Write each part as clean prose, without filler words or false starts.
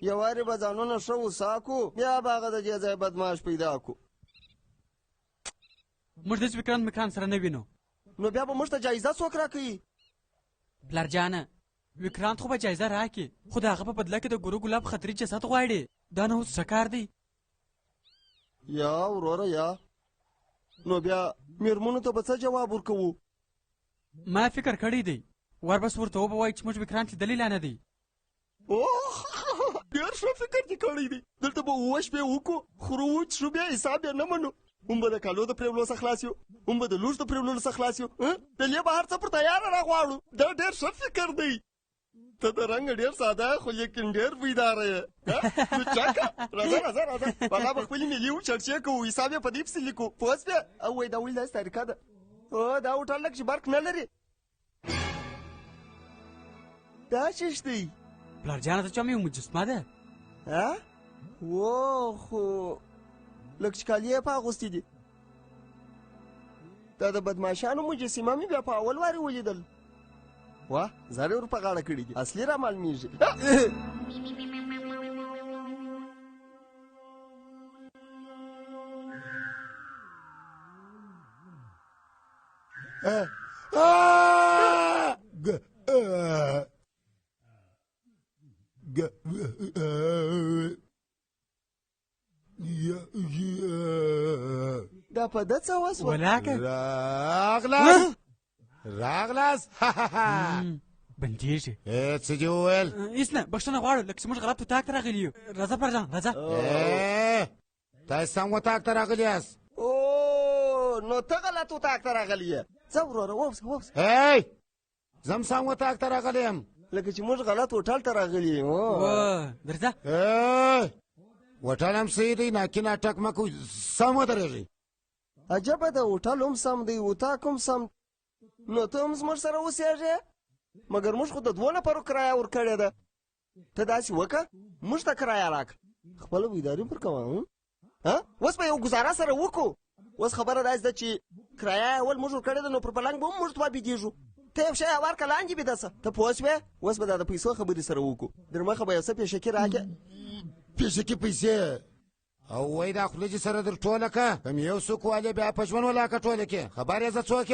یو وارې به ځانونه ښه وساکو بیا به هغه د دې ځای بدماش پیدا کړو موږ د وکران مکران سره نه وینو نو بیا به موږ ته جایزه څوک راکوي پلارجانه وکرانت خو به جایزه راکړي خو د هغه په بدله کې د ګورو ګلاب خطري جسد غواړي دا نه اوس ښه کار دی یا وروره یا نو بیا میرمنو ته به څه جواب ورکوو ما فکر کړی دی وربس ورته وبوایي چې موږ وکران لیدلی لا نه دی ډېر ښه فکر دې کړی دی دلته به 7 شپې وکړو خورو وڅښو بیا حساب یې نه منو هم به د کالو د پرېولو څخه خلاص یو هم به د لوښ د پرېوللو څخه خلاص یو دلې به هر څه پر تیاره راغواړو دا ډېر ښه فکر دی ته د رنګ ډېر ساده خو لیکن ډېر بیداره یې چکه راځه والله به خپلې ملي چرچې کوو حساب یې په دې پسې لیکو پوه شوې او وایي دا ولې داسې طریقه ده دا هوټل لکه چې برق نه لري دا شیش دی پلارجانه ته چا مې مجسمه ده خو لکه چې کالي یې په اغوستي دي دا د بدماشانو مجسمه مې بیا په اول وارې ولیدل واه زارې ور په غاړه کړي دي اصلي را معلومېږي دا په ده څه وسوه ولاکه راغلاس بندېږي څه دې وویل هېڅ نه بښنه غواړو لکه چې موږ غلط اتاق ته راغلي یو راځه پلارجان راځه تاسې سم اتاق ته راغلي یاست نو ته غلط اتاق ته راغلی یې ځه وروره ووسه زم سم اتاق ته راغلی یم لکه چې موږ غلط هوټل ته راغلي یو درځه هوټل هم صحیح دی ناکي ناټک مه کوئ سم ودرېږئ عجبه ده هوټل هم سم دی اتاق هم سم نو ته هم زموږ سره اوسېږې مګر موږ خو د 2 نفرو کرایه ورکړې ده ته داسې وکړه موږ ته کرایه راکړه خپله ویداري پر کوه اوس به یو ګزاره سره وکړو اوس خبره داسې ده چې کرایه اول موږ ورکړې ده نو پر پلنګ به هم موږ ته بېدېږو ته یو شی ورکړه لاندې بېده څه ته پوه شوې اوس به دا د پیسو خبرې سره وکړو در مخه به یو څه پیشکي راکړې پیشکي پیسې او وای دا خوله چې سره در ټوله که کم یو څوک والې بیا په ژوند ولاکه ټوله کې خبر یې زه څوک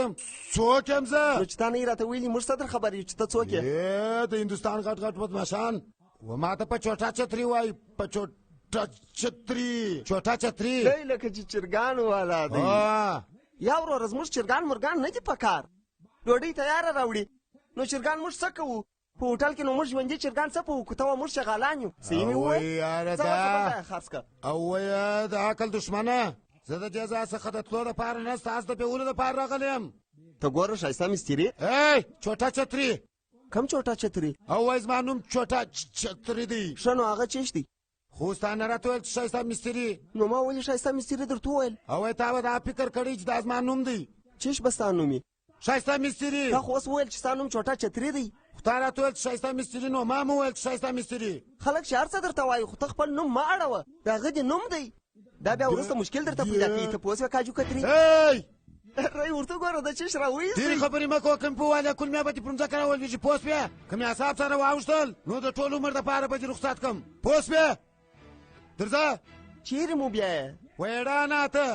یم زه نو چې تا نه یې راته ویلي موږ څه در خبر یو چې ته څوک یې د هندوستان غټ غټ بدماشان و ما ته په چوټا چتري وایي په چوټا چتري دی لکه چې چرګان والا دی یا وروره زموږ چرګان مرګان نه دي په کار ډوډۍ تیاره راوړي نو چرګان موږ څه کوو په هوټل کې نو موږ ژوندي چرګان څه په وکړو ته موږ شغالان یو صحیح مې وویل او وایه د عقل دښمنه زه د دې ځای څخه د تلو دپاره نه ستاسو د پیولو دپاره راغلی یم ته ګوره ښایسته مستري چوټا چتري کم چوټا چتري او وایي زما نوم چوټا چتري دی ښه نو هغه چیش دی خو ستا نه راته ویل چې ښایسته مستري نو ما ولې ښایسته مستري درته وویل او وایي تا به دا فکر کړی چې دا زما نوم دی چیش به ستا نوم وي ښایسته مستري تا خو اوس وویل چې ستا نوم چوټا چتري دی خو تا راته ویل چې ښایسته مستري نو ما مو وویل چې ښایسته مستري خلک چې هر څه درته وایي خو ته خپل نوم مه اړوه د هغه دې نوم دی دا بیا وروسته مشکل درته پیدا کوي ته پوه شوې کاجو کتري رای ورته ګوره د چیش راویستې ډېرې خبرې مه کوه کم په والې کلمیا به دې پر مځکه راولوېږي پوه شوې که مې اعصاب سره واوښتل نو د ټول عمر دپاره به دې رخصت کړم پوه شوې درځه چیرې مو بیا ویډانه ته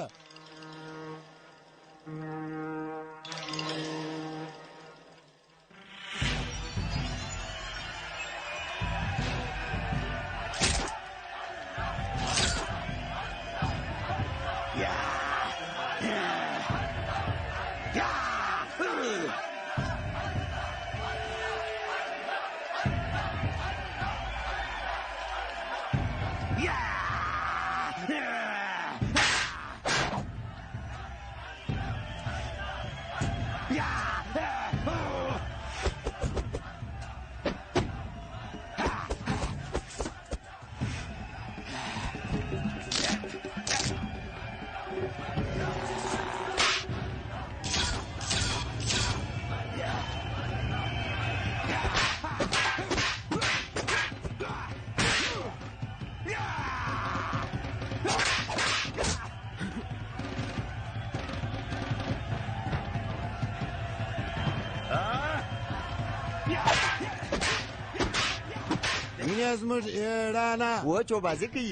ونې زموږ ایړانه و چوبازي کوي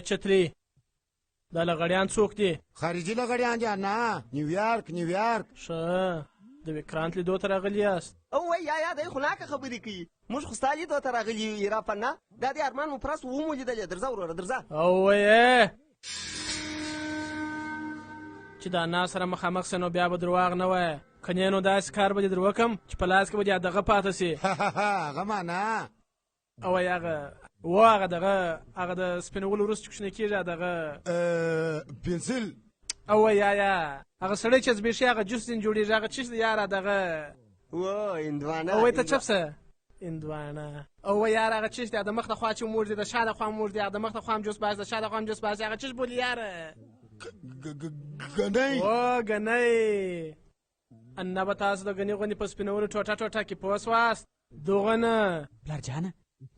چتري دا لغړیان څوک دي؟ خارجي لغړیان دي نه، نیویارک. ښه د وکرانت لیدو ته راغلي یاست؟ او یا دی خو ناکه خبرې کوي. موږ خو ستا لیدو ته راغلي یو ایرافن نه. دا د ارمان مفرس ومو لیدلې. درځه وروره درځه. او ویې چې دا نا سره مخامخ سه نو بیا به درواغ نه وایه. کنې نو داسې کار به دې در وکړم چې په لاس کې به دې دغه پاته سي. هغه معنا او هغه هغه د سپینولو وروسته چې کوچنی کېږي دغه پنسل. او یا هغه سړی چې زبېښي هغه جوس ځین جوړېږي هغه چیز دی یاره دغه هندوانه. او ته چپ سه هندوانه. او یاره هغه چیز دی د مخ د خوا چې موړ دی د شا د خوا موړ دی د مخ د خوا هم جوس باز د شا د خوا هم جوس باز هغه چیز بولي یاره ګنۍ. او ګنۍ انه به تاسو د ګنې غوندې په سپینولو ټوټه کې پوه سواست دغه نه. پلارجانه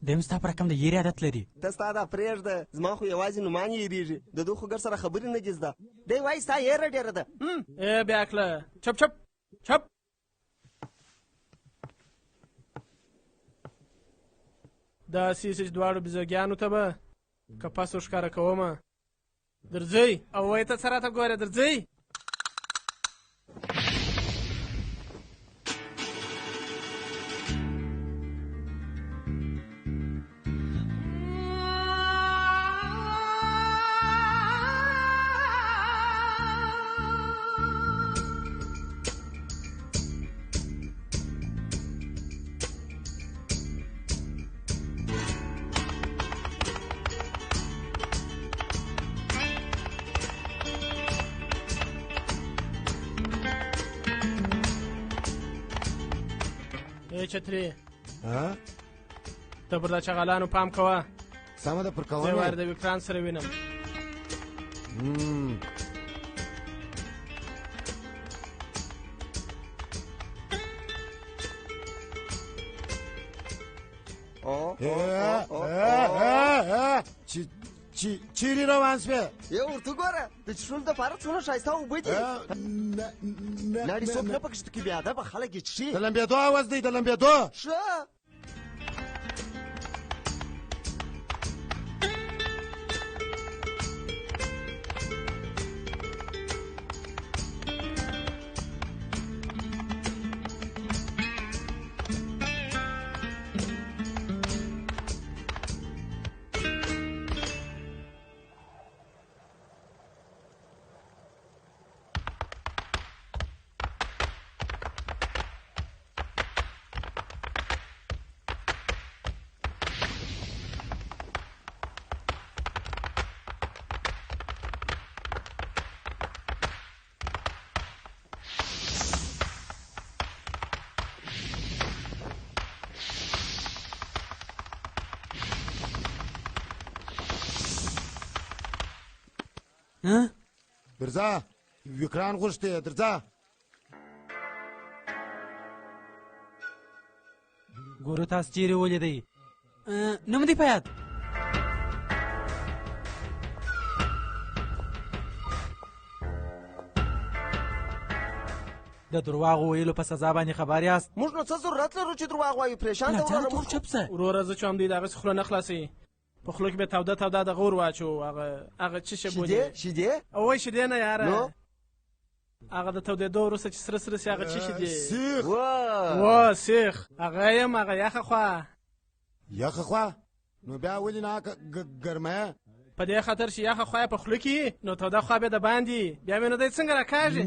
دیم ستا په رقم د یېرې عادت لري. ته ستا دا پرېږده. زما خو یوازې نومان یېرېږي. د دوی خو ګر سره خبرې نه دي زده. دی وایي ستا یېره ډېره ده. بیا کله چپ داسې چې دواړو بزګیانو ته به که پس ورښکاره کومه درځئ او وایي ته څه راته ګورې درځئ چتري ته پر دا چغالانو پام کوه سمه ده پر کوه زه وارد وکران سره وینم چیرې روان شوې یو ورته ګوره د څښلو دپاره څونه ښایسته اوبه دي لاړې څوک نه پکښته کې بې ادبه خلک یې څښي د لمبېدو اواز دی د لمبېدو ښه درځه وکران غوښتې درځه ګورو تاسو چیرې ولیدئ نه مو دې په یاد د دروغو ویلو په سزا باندې خبر یاست موږ نو څه ضرورت لرو چې دروغ وایو پریشان ته وروره موږ چپ شه وروره زه چې همدوی د هغسې خوله نه خلاصوي په خولو کې به توده توده دغه ور واچو هغه څه شی بولي شیدې او وایي شیدې نه یاره هغه د تودېدو وروسته چې سره سره سي هغه څه شي دي سیخ وا سیخ هغه یم هغه یخه خوا یخه خوا نو بیا ولې نه ګرمه په دې خاطر چې یخه خوا په خوله کې نو توده خوا بیا د باندې بیا مې نو دی څنګه راکاږي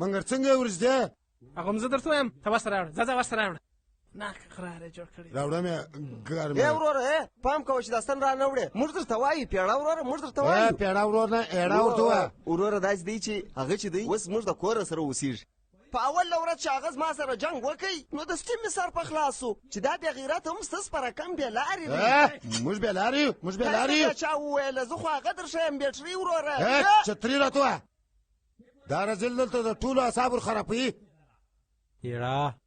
منګر څنګه ورځده هغه هم زه درته وایم ته وسته راوړه ځه وسته راوړه ناک قراره جوړ کړی راوړه مې ګرمه وروره پام کوه چې داستان را نه وړې موږ درته وایو پیړه وروره موږ درته وایو پیړه ورور نه ایړه ورته وایه وروره داسې دی چې هغه چې دی اوس موږ د کوره سره اوسېږي په اول ورځ چې هغه زما سره جنګ وکړي نو د سټیم مې سر په خلاص شو چې دا بې غیرته هم ستاسو په رقم بې لارې دی موږ بې لارې موږ بې لارې چا وویله زه خو هغه درښیم بیټرۍ وروره چتري راته وایه دا رزل دلته د ټولو اعصاب ورخرابوي یړه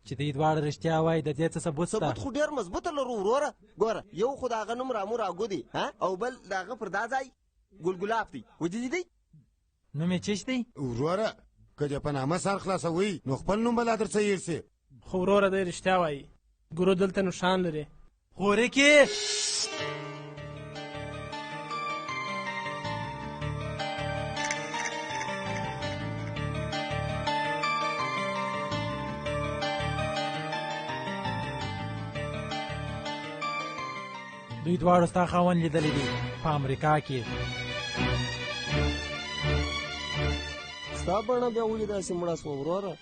چې دوی دواړه رښتیا وایي د دې څه ثبوت شته ثبوت خو ډېر مضبوطه لرو وروره ګوره یو خو د هغه نوم رامو راګو دی او بل د هغه پر دا ځای ګلګلاب دی وجدي دی نوم یې چیش دی وروره که دې په نامه سر خلاصوئ نو خپل نوم به لا درڅه هېر سي خو وروره دی رښتیا وایي ګورو دلته نښان لري غورې کې دوی دواړو ستا خاوند لیدلی دي په امریکا کې ستا بڼه بیا ولې داسې مړه سوه وروره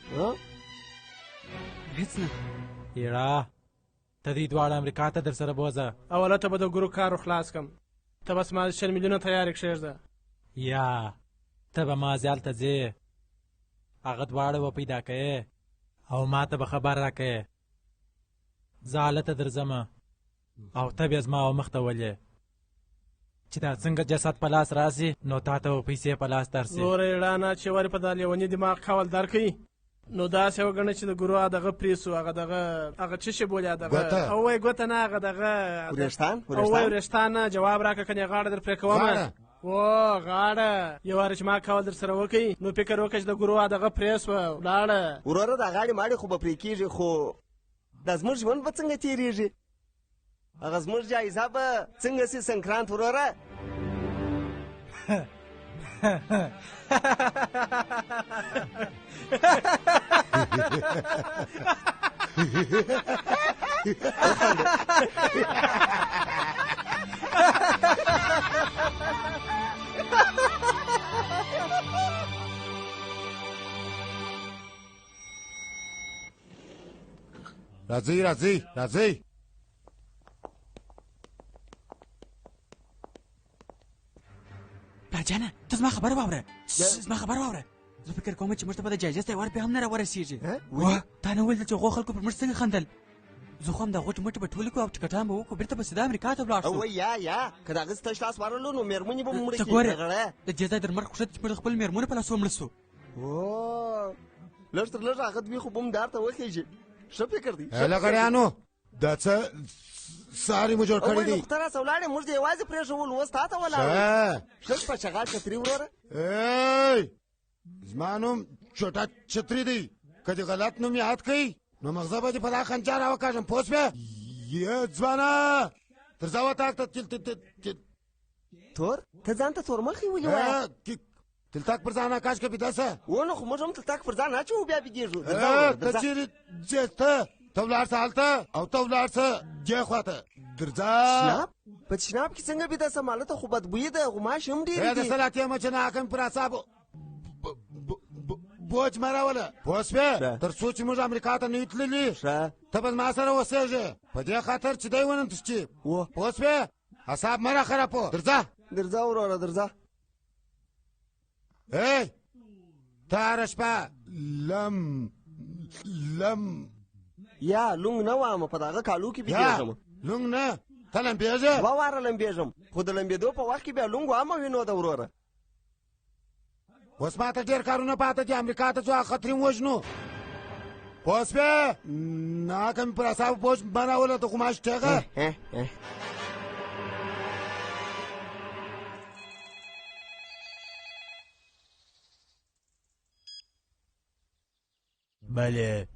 هېڅ نه یړه ته دوی دواړه امریکا ته در سره بوځه اوله ته به د ګورو کار خلاص کړم ته بس ما 6 میلیونه تیارې کښېږده یا ته به ما هلته ځې هغه دواړه به پیدا کوې او ما ته به خبر راکوې زه هلته درځمه او ته بیا زما او مخ ته ولې چې دا څنګه جسد په لاس راسي نو تا ته به پیسې په لاس درسي نوره یړانه چې ورې په دا لیوني دماغ کول درکوي نو داسې وګڼه چې د ګروه دغه پرې سو هغه څه شی بولي دغه او وایي ګوته نه هغه دغه او وایي وریښتان نه جواب راکړه که نه غاړه در پرې کومه و غاړه یو واره چې ما کول در سره وکړي نو فکر وکړه چې د ګروه دغه پرې سوه ولاړه وروره دا غاړې ماړې خو به پرې کېږي خو دا زموږ ژوند به څنګه تېرېږي هغه زموږ جایزه به څنګه سي سنکرانت وروره؟ راځئ راځئ راځئ. پلارجانه ته زما خبره واوره، زما خبره واوره. زه فکر کوم چې موږ ته به د جایزې ته بیا هم نه راورسېږي. تا نه ویل چې هغو خلکو پر موږ څنګه خندل؟ زه خو هم د هغو ټومټې به ټولې کړو او ټکټان به وکړو، بېرته به سیده امریکا ته ولاړ شو. یا که د هغه څه تش لاس ورغلو نو مېرمنې به مو مړه ته ګوره د دې ځای در مرګ خوښه چې موږ خپل مېرمنو په لاسو مړه سو. لږ تر لږه هغه دوی خو به هم دار ته وخېږي. ښه فکر دی. لغړیانو دا څه ساري مو جوړ کړي دي؟ ته راسه ولاړې موږ دې یوازې پرېښولو، اوس تا ته ولاړو. ښه په شغال چتري وروره. زما نوم چوټه چتري دی، که دې غلط نوم یاد کړئ نو مغزه به دې په دا خنجر راوکاږم. پوه شوې؟ ځوانه درځه وتاک ته تور ته ځان ته تورمخې ولې وایه؟ تلتاک پر ځان اکاش که بیده سه. نو خو موږ هم تلتاک پر ځان اچوو بیا بېدېږو. ته چېرې ځې ته ولاړ شه هلته او ته ولاړ شه دې خواته درځه. په تشناب کې څنګه بیده سم؟ هلته خو بدبویي ده، غوماشې هم ډېرې دي. د سلاتې مچه نه حکم پر اعصابو بوج مه راوله. پوه شوې؟ تر څو چې موږ امریکا ته نه یو تللي ته به زما سره اوسېږې، په دې خاطر چې دی ونه تښتي. پوه شوې؟ اعصاب مه راخرابوه. درځه وروره درځه. ته هره شپه لم یا لونګ نه وامه، په دغه کالو کې بېدېږم. لونګ نه ته لمبېږې؟ 2 واره لمبېږم، خو د لمبېدو په وخت کې بیا لونګ وامه وي نو ده وروره. اوس ماته ډېر کارونه پاته دي، امریکا ته ځو هغه خطرې ووژنو. پوه شوې؟ ناکه مې پر اعصابو بوج مه راوله د غوماشو ټېغه. بله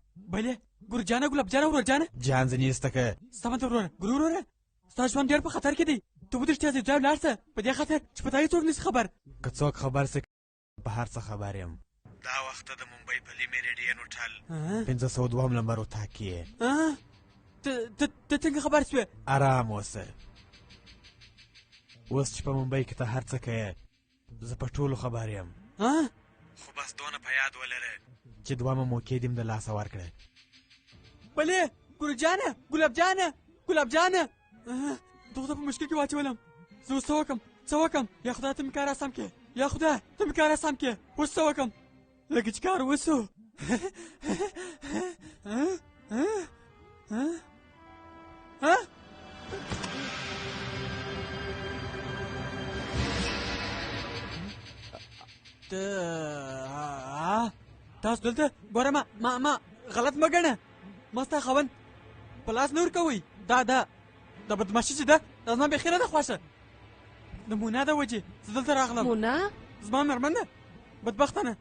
ګورجانه ګلابجانه ورورجانه جان ځنې ایسته که سمه ده وروره. وروره ستا ژوند ډېر په خطر کې دی، ته وتښتې ځای ځای ولاړ شه په دې خاطر چې په تا هېڅوک نشي خبر. که څوک خبر سي په هر څه خبر یم. دا وخته د ممبۍ په لی میریډین هوټل 502 نمبر اتاق کې یې. ته څنګه خبر شوې؟ ارام اوسه. اوس چې په ممبۍ کې ته هر څه کوې زه په ټولو خبر یم. خو بس دونه په یاد ولره چې دوامه موقع دې م د لاسه ورکړه. بلې ګورجانه ګلابجانه دغه ته په مشکل کې واچولم. زه اوس څه وکړم؟ یا خدای ته مې کار اسام کې، یا خدای ته مې کار اسام کې. اوس څه وکړم؟ لکه چې کار وسو. تاسو دلته ګوره ما غلط مه ګڼه، ما ستا خاوند په لاس نه ورکوئ. دا بدماشي چې ده دا زما بېخي نه ده خوښه. د مونا د وجې زه دلته راغلم. مونا زما مېرمن ده بدبختانه،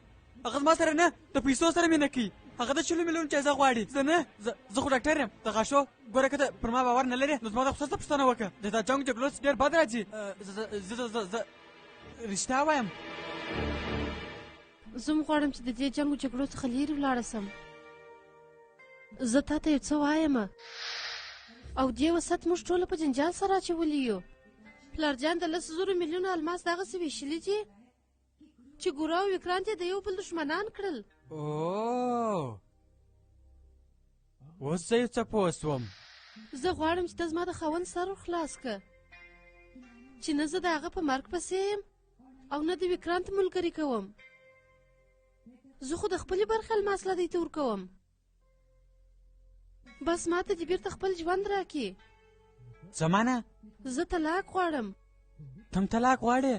هغه زما سره نه د پیسو سره مینه کوي. هغه د 40 میلیون جایزه غواړي. زه نه، زه خو ډاکټر یم د غاښو. ګوره که ته پر ما باور نه لرې نو زما د خصوص ته پوښتنه وکړه. د دا جنګ جګړو څخه ډېر بد راځي. زه رښتیا وایم. زه هم غواړم چې د دې جنګو جګړو څخه لرې ولاړه سم. زه تا ته یو څه وایم او دې وسط موږ ټوله په جنجال سره اچولي یو. پلارجان د 100 میلیونه الماس دغسې ویشلي دي چې ګورا او وکرانت یې د یو بل دښمنان کړل. اوس زه یو څه پوه شوم. زه غواړم چې ته زما د خاوند سر ور خلاص که چې نه زه د هغه په مرګ پسې یم او نه د وکرانت ملګري کوم. زه خو د خپلې برخې الماس له دوی ته ورکوم. بس ما ته دې بیرته خپل ژوند راکړي. زمانه زه طلاق غواړم. ته هم طلاق غواړې؟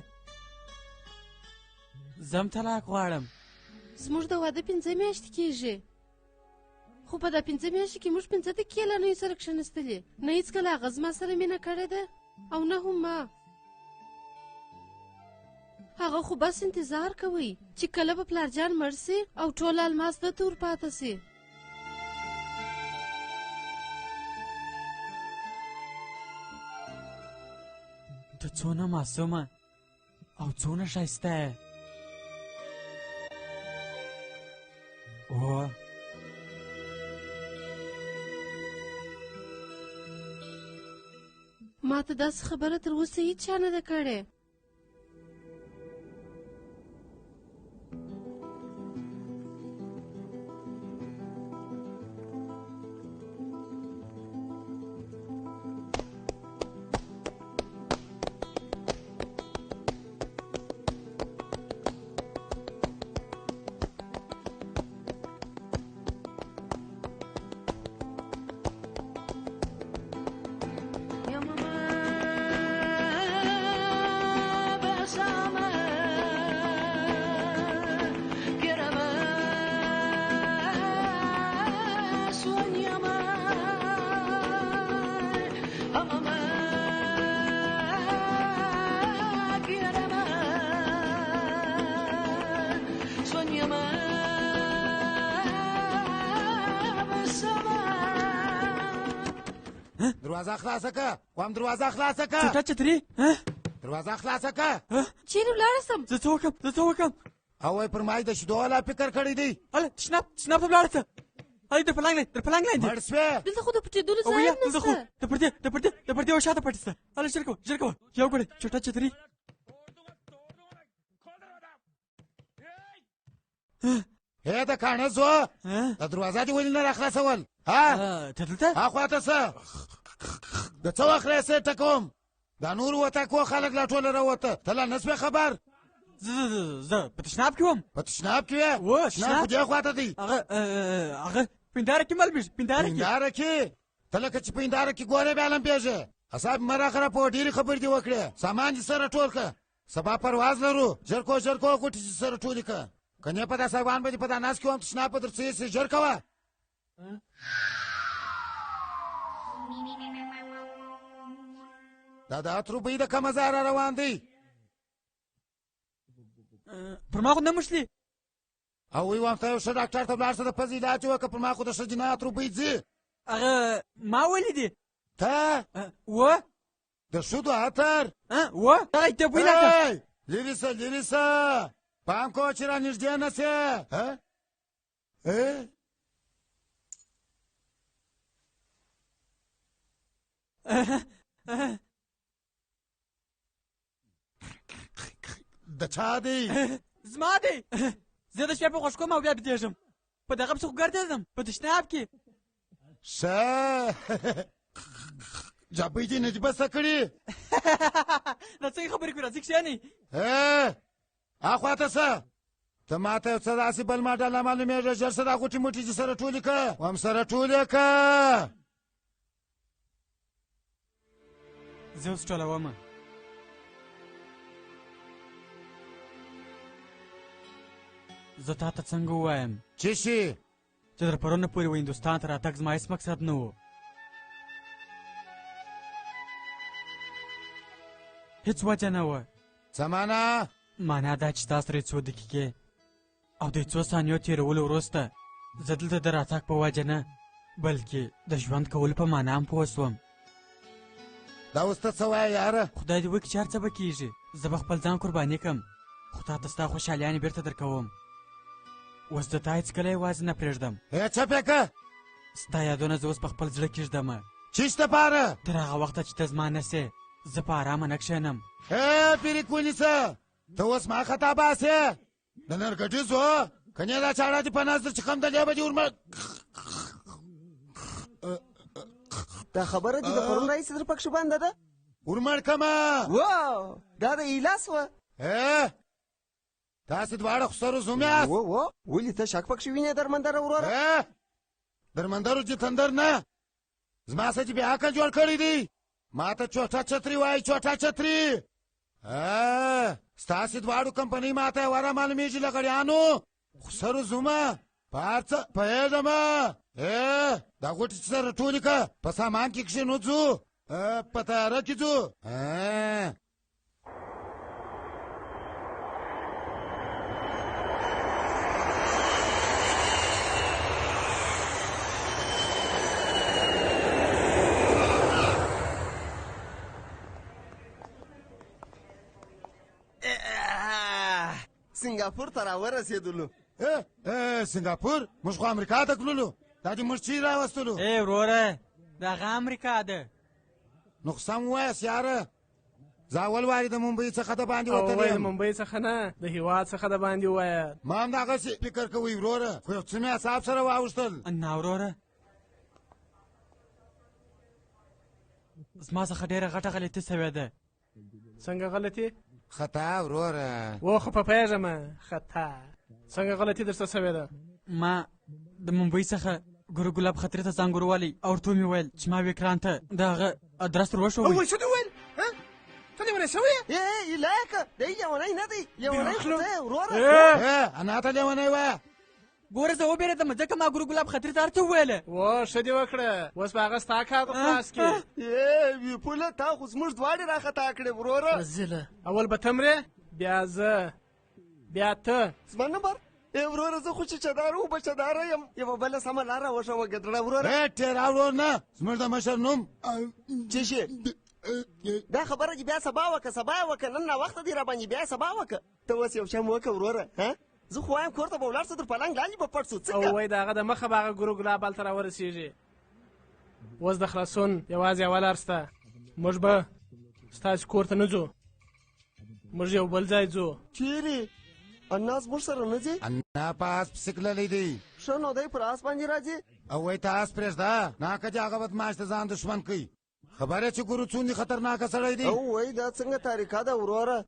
زه هم طلاق غواړم. زموږ د واده 5 میاشتې کېږي، خو په دا 5 میاشتې کې موږ 5 دقیقې لا نه یو سره کښېنستلي. نه هېڅکله هغه زما سره مینه کړې ده او نه هم ما. هغه خو بس انتظار کوي چې کله به پلارجان مړ سي او ټول الماس ده ته ورپاته سي. څونه معصومه او څونه ښایسته یې. اوه ما ته داسې خبره تر اوسه هېڅ چا نه ده کړې. دروازه خلاصه که قوم دروازه خلاصه که چوټه چتري دروازه خلاصه که چیرې ولاړه سم؟ زه څه وکړم او وای پر ما د شیدو والا فکر کړی دی. هله تشناب ته ولاړه څه هلې در په لنګ لاندې مړ شوې دلته خو د پټېدلو ځای هم نشته. د پردې و شاته پټې سته. هله ژر کوه یو ګړی چوټه چتري هې د کاڼه زو د دروازه دې ولې نه راخلاصول؟ ته دلته هاخواته څه د څه وخت راسې ټکوم دا نور وتکو خلک لا ټوله راوته ته لا نه سوې خبر؟ زه په تشناب کې وم. په تشناب کې وې؟ و تشناب خو دې خواته دی. هغه پنداره کې ملبش پنداره کې ته لکه چې پنداره کې ګورې بیا لمبېږې. اصاب مه راخره په ډېرې خبرې دې وکړې. سامان دې سره ټول که سبا پرواز لرو. ژر کوه غوټې دې سره ټولې که کنې په دا سایوان به دې په دا ناز کې وم تشناب په در څه یې ژر کوه. دا د اترو بوی د کومه ځای را روان دی؟ پر ما خو نه مشلي او وی وایم ته یو ښه ډاکټر ته ولاړ شه د پزې علاج وکړه. پر ما خو د ښه جنایت اترو بوی ځي. هغه ما ولیدې ته و د ښځو عطر و هغه ته بوی لکه لرې شه پام کوه چې را نږدې نه سې. د چا دی؟ زما دی. زه د شپې په خوش کوم او بیا بېدېږم. په دغه پسې خو ګرځېدم په تشناب کې. ښه جابۍ دې نه دي بسه کړي؟ دا څنګه خبرې کوي راځئ کښېنئ. هاخواته څه ته ما ته یو څه داسې بل ماډل نه معلومېږي. ژر څه دا غوټې موټې دې سره ټولې که هم سره ټولې که. زه اوس ټولومه. زه تا ته څنګه ووایم چې شي چې تر پرونه پورې و هندوستان ته راتګ زما هېڅ مقصد نه و. هېڅ وجه نه وه. څه معنا؟ معنا دا چې تا سره یې څو دقیقې او د څو ثانیو تېرولو وروسته زه دلته د راتګ په وجه نه بلکې د ژوند کولو په معنا هم پوه شوم. دا اوس ته څه وایې یاره؟ خدای دې وکړي چې هر څه به کېږي. زه به خپل ځان قرباني کړم خو تا ته ستا خوشحالیانې بېرته در کوم. اوس د تا هېڅکله یوازې نه پرېږدم. چپ یې که ستا یادونه زه اوس په خپل زړه کېږدمه. چیش دپاره؟ تر هغه وخته چې ته زما نه سې زه په ارامه نه کښېنم. پیرې ونیسه ته اوس ما خطا باسې د نرګټي زو کنې دا چاړه دې په نظر چې خمدلې به دې ورمړ. دا خبره دې د پرون راهیسې در پکښې بنده ده؟ ورمړ کمه واو دا د ایلاس وه. تاسې دواړه خو سرو زوم یاست. ولې ته شک پکښې وینې درمندره وروره؟ درمندرو جتندر نه زما څه چې بې عقل جوړ کړی دی. ما ته چوټه چتري وایي چوټه چتري. ستاسې دواړو کمپنۍ ما ته وره معلومېږي له غړیانو خو سرو زومه په هر څه پوهېږم. دا غوټې چې سره ټولې که په سامان کې کښېنو ځو په تیاره کې ځو. سنګاپور ته راورسېدلو. سنګاپور؟ موږ خو امریکا ته تللو. دا دې موږ چیرې راوستلو؟ وروره دا هغه امریکا ده. نو خو سم ووایاست یاره. زه اول وارې د ممبۍ څخه د باندې وتلی یم. د ممبۍ څخه نه، د هېواد څخه د باندې ووایه. ما هم دغسې فکر کوئ وروره، خو یو څه مې اعصاب سره واوښتل. نه وروره، زما څخه ډېره غټه غلطي سوې ده. څنګه غلطي؟ خطا وروره. و خو په پوهېږم خطا. څنګه غلطي درته سوې ده؟ ما د ممبۍ څخه ګورو ګلاب خطرې ته ځان ګوروالی او ورته مې وویل چې ما وکران ته د هغه ادرس ور وښوئ. څه دې وویل؟ ته لیونی شوې یې؟ ایلاکه دی لیونی نه دی، لیونی خو دی وروره. انا ته لیونی وایه. ګوره زه وبېرېدم ځکه ما ګورو ګلاب خطرې ته هر څه وویله. ښه دې وکړه، اوس به هغه ستا کار په خلاص کړي. ویپوله تا خو زموږ دواړې راخطا کړې وروره. اول به ته مرې، بیا زه، بیا ته. زما نمبر وروره، زه خو چې چداره و بچداره یم. یوه بله سمه لاره وښوه ګدړه وروره. ټېره ورور نه، زموږ د مشر نوم څه شي؟ دا خبره دې بیا سبا وکړه، سبا یې وکړه، نن ناوخته دې راباندې بیا سبا وکړه. ته اوس یو شم وکړه وروره. زه خو وایم کور ته به ولاړ سو، در پلنګ لاندې به پټ سو. څنګه؟ او وایي د هغه د مخه به هغه ګورو ګلاب هلته راورسېږي. اوس د خلاصون یوازې یوه لار شته. موږ به ستاسې کور ته نه ځو، موږ یو بل ځای ځو. چیرې؟ انا زموږ سره نه ځي؟ انا په اس پسې تللی دی. ښه نو دی پر اس باندې راځي. او وایي ته اس پرېږده، ناکه چې هغه بدماش ته ځان دښمن کوي. خبره چې ګورو څومره خطرناکه سړی دی. او وایي دا څنګه طریقه ده وروره؟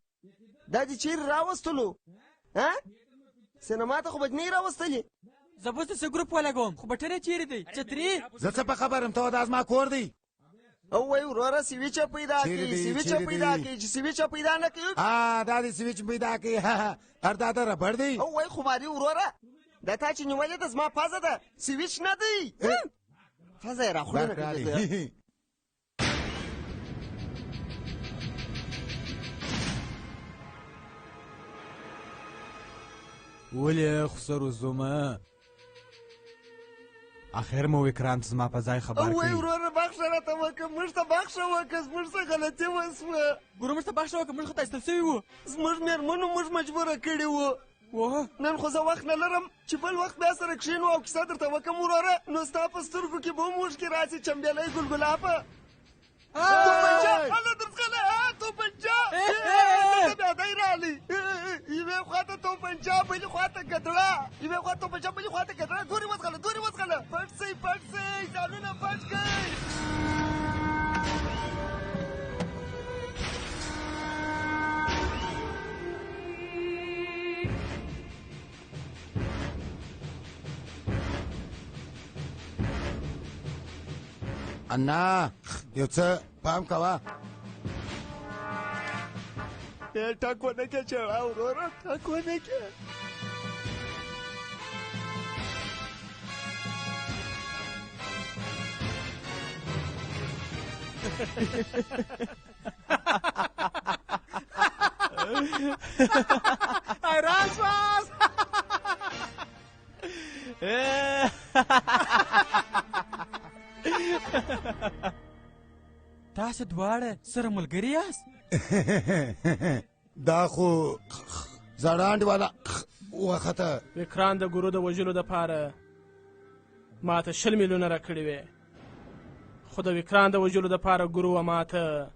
دا دې چیرې راوستلو؟ سینما ته خو به نه یې راوستلې. زه به اوس د ګروپ ولګوم، خو بټنې چیرې دی؟ چتري؟ زه څه په خبر یم، ته دا زما کور دی. او وایي وروره سویچه پیدا کړي، سویچه پیدا کړي. چې سویچه پیدا نه کړي دا دې سویچ پیدا کړي. هر دا د ربړ دی. او وایي خماري وروره، دا تا چې نیولې ده زما پزه ده، سویچ نه دی. پزه یې راخوړه نه کړې. ولې خسر وزومه؟ اخر مو وکران ته زما په ځای خبر کړي. وایي وروره بخښه راته وکړه، موږ ته بخښه وکړه، زموږ څه غلطي وسوه. ګورو موږ ته بخښه وکړه، موږ خو ته ایستل سوي وو. زموږ مېرمنو موږ مجبوره کړي وو. نن خو زه وخت نه لرم چې بل وخت بیا سره کښېنو او کیسه درته وکړم وروره. نو ستا په سترګو کې به هم اوښکې راشي چمبیلی ګلګلابه. توپنچه هله درڅخله توپنچه بیا دی راغلی. یوې خوا ته توپنچه، بلې خوا ته ګدړه. یوې خوا توپنچه، بلې خوا ته ګدړه. دورې وڅښله، دورې وڅښله. پټ سئ، پټ سئ، ځانونه پټ کړئ. انا یو څه پام کوه. ټک ونه کړه چړه وروره، ټک ونه کړه. حیران شوم. تاسو دواړه سره ملګري یاست؟ دا خو زړانډ والا وخته. وکران د ګورو د وژلو دپاره ما ته 20 میلیونه راکړي وې، خو د وکران د وژلو دپاره ګورو ما ته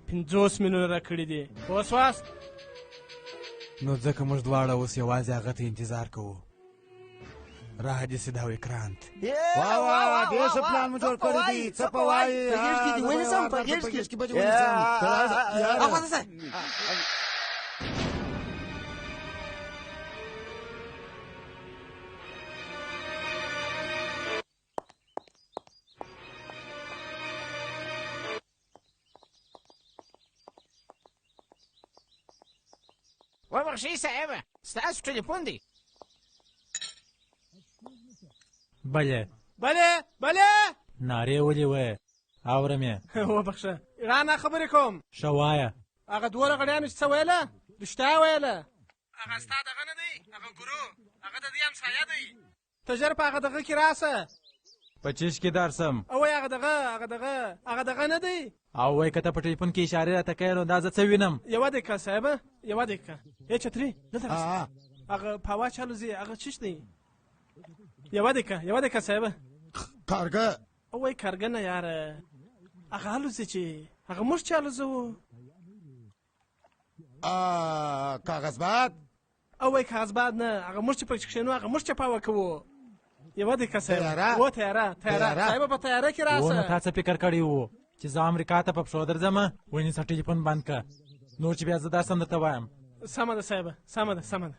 50 میلیونه راکړي دي. پوه سواست؟ نو ځکه موږ دواړه اوس یوازې هغه ته انتظار کوو. راځي سیده وکرانت. واه واه ډېر ښه پلان مو جوړ کړی دی. څه په وایي؟ په غېږ کې دې ونیسم، په غېږ کې به دې ونیسم. وبخښئ صاحبه، ستاسو ټلیفون دی. بله بله نارې ولې وایې؟ اورم یې. وبخښه رانه خبرې کوم. ښه وایه. هغه دواړه غړیانو چې څه ویله رښتیا ویله. هغه ستا دغه نه دی، هغه ګورو، هغه د دې همسایه دی. ته ژر په هغه دغه کې راسه. په چیش کې درسم. او هغه دغه نه دی، او وایي که ته په ټلیفون کې اشارې راته کوې نو دا زه څه وینم. یوه دقیقه صاحبه یوه دقیقه. ای چتري دلته راسه. هغه په هوا چې الوځي هغه چیش دی. یوه دقیقه صاحبه. کارګه وایي کارګه نه یاره هغه الوځي چې هغه موږ چې الوځوو. کاغذباد او وایي کاغذباد نه هغه موږ چې پکې کښېنو هغه موږ چپاوه کوو. یوه دقیقه صاحبه. و تیاره صاحبه په تیاره کې راسه. نو تا څه فکر کړی و چې زه امریکا ته په پښو درځم؟ ونیسه ټلیفون بند که نور چې بیا زه دا سم درته وایم. سمه ده صاحبه سمه ده.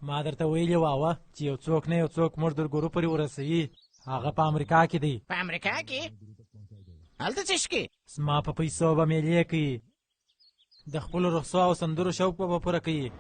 ما درته ویلي وه چې یو څوک نه یو څوک موږ درګورو پورې ورسوي. هغه په امریکا کې دی. په امریکا کې؟ هلته څه شي؟ زما په پیسو به میلې کوي. د خپلو رخصو او سندرو شوق به پوره کوي.